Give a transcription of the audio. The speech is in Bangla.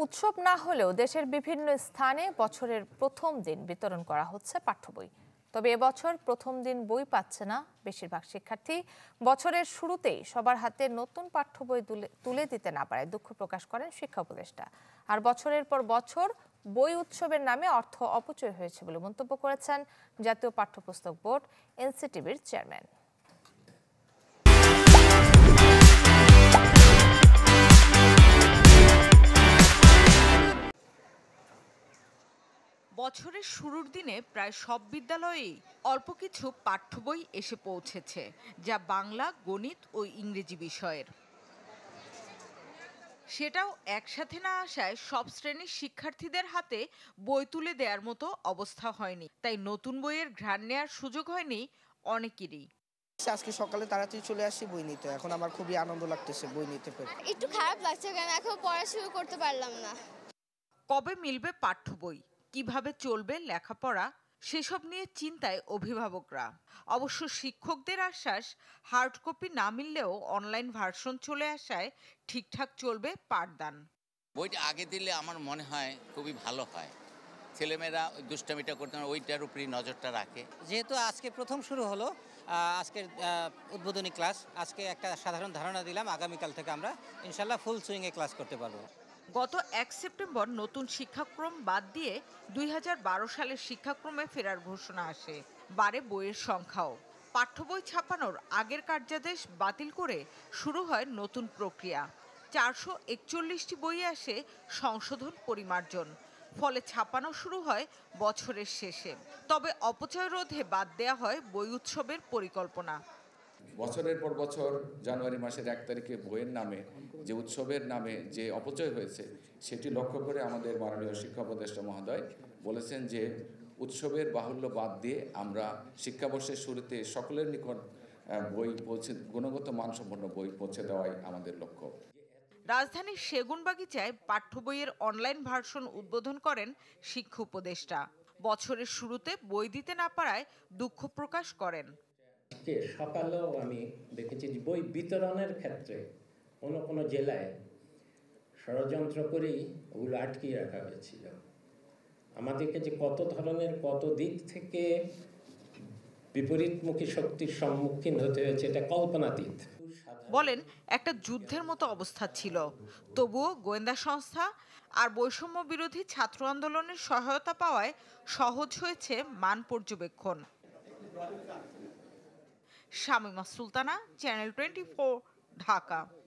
উৎসব না হলেও দেশের বিভিন্ন স্থানে বছরের প্রথম দিন বিতরণ করা হচ্ছে পাঠ্য বই। তবে এবছর প্রথম দিন বই পাচ্ছে না বেশিরভাগ শিক্ষার্থী। বছরের শুরুতেই সবার হাতে নতুন পাঠ্য বই তুলে দিতে না পারায় দুঃখ প্রকাশ করেন শিক্ষা উপদেষ্টা। আর বছরের পর বছর বই উৎসবের নামে অর্থ অপচয় হয়েছে বলে মন্তব্য করেছেন জাতীয় পাঠ্যপুস্তক বোর্ড এনসিটিবির চেয়ারম্যান। বছরের শুরুর দিনে প্রায় সব বিদ্যালয়েই অল্প কিছু পাঠ্য বই এসে পৌঁছেছে, যা বাংলা, গণিত ও ইংরেজি বিষয়ের। সেটাও একসাথে না আসায় সব শ্রেণীর শিক্ষার্থীদের হাতে বই তুলে দেওয়ার মতো অবস্থা হয়নি। তাই নতুন বইয়ের ঘ্রাণ নেওয়ার সুযোগ হয়নি অনেকেরই। আজকে সকালে তাড়াতাড়ি চলে আসছি বই নিতে। এখন আমার খুবই আনন্দ লাগতেছে বই নিতে পেরে। একটু খারাপ লাগছে কারণ এখন পড়া শুরু করতে পারলাম না। কবে মিলবে পাঠ্য বই, কিভাবে চলবে লেখাপড়া, সেসব নিয়ে চিন্তায় অভিভাবকরা। অবশ্য শিক্ষকদের আশ্বাস, হার্ড কপি না মিললেও অনলাইন ভার্সন চলে আসায় ঠিকঠাক চলবে পাঠদান। বইটা আগে দিলে আমার মনে হয় খুবই ভালো হয়। ছেলেমেয়েরা ওই দুষ্টামিটা করতে না, ওইটার উপরই নজরটা রাখে। যেহেতু আজকে প্রথম শুরু হলো, আজকের উদ্বোধনী ক্লাস, আজকে একটা সাধারণ ধারণা দিলাম, আগামীকাল থেকে আমরা ইনশাল্লাহ ফুল সুইংয়ে ক্লাস করতে পারবো। গত 1 সেপ্টেম্বর নতুন শিক্ষাক্রম বাদ দিয়ে 2012 সালের শিক্ষাক্রমে ফেরার ঘোষণা আসে। বাড়ে বইয়ের সংখ্যাও। পাঠ্য বই ছাপানোর আগের কার্যাদেশ বাতিল করে শুরু হয় নতুন প্রক্রিয়া। 441টি বই আসে সংশোধন পরিমার্জন। ফলে ছাপানো শুরু হয় বছরের শেষে। তবে অপচয় রোধে বাদ দেয়া হয় বই উৎসবের পরিকল্পনা। বছরের পর বছর জানুয়ারি মাসের 1 তারিখে বইয়ের নামে যে উৎসবের নামে যে অপচয় হয়েছে, সেটি লক্ষ্য করে আমাদের মাননীয় শিক্ষা উপদেষ্টা মহোদয় বলেছেন যে উৎসবের বাহুল্য বাদ দিয়ে আমরা শিক্ষাবর্ষের শুরুতে সকলের নিকট বই গুণগত মানসম্পন্ন বই পৌঁছে দেওয়াই আমাদের লক্ষ্য। রাজধানীর সেগুনবাগিচায় পাঠ্য বইয়ের অনলাইন ভার্সন উদ্বোধন করেন শিক্ষা উপদেষ্টা। বছরের শুরুতে বই দিতে না পারায় দুঃখ প্রকাশ করেন। সকালেও আমি দেখেছি যে বই বিতরণের ক্ষেত্রে কোনো জেলায় ষড়যন্ত্র করেই ওগুলো আটকিয়ে রাখা হয়েছিল। আমাদেরকে যে কত ধরনের কত দিক থেকে বিপরীতমুখী শক্তির সম্মুখীন হতে হয়েছে, এটা কল্পনাতীত। বলেন, একটা যুদ্ধের মতো অবস্থা ছিল। তবুও গোয়েন্দা সংস্থা আর বৈষম্য বিরোধী ছাত্র আন্দোলনের সহায়তা পাওয়ায় সহজ হয়েছে মান পর্যবেক্ষণ। শামীমা সুলতানা, চ্যানেল 24, ঢাকা।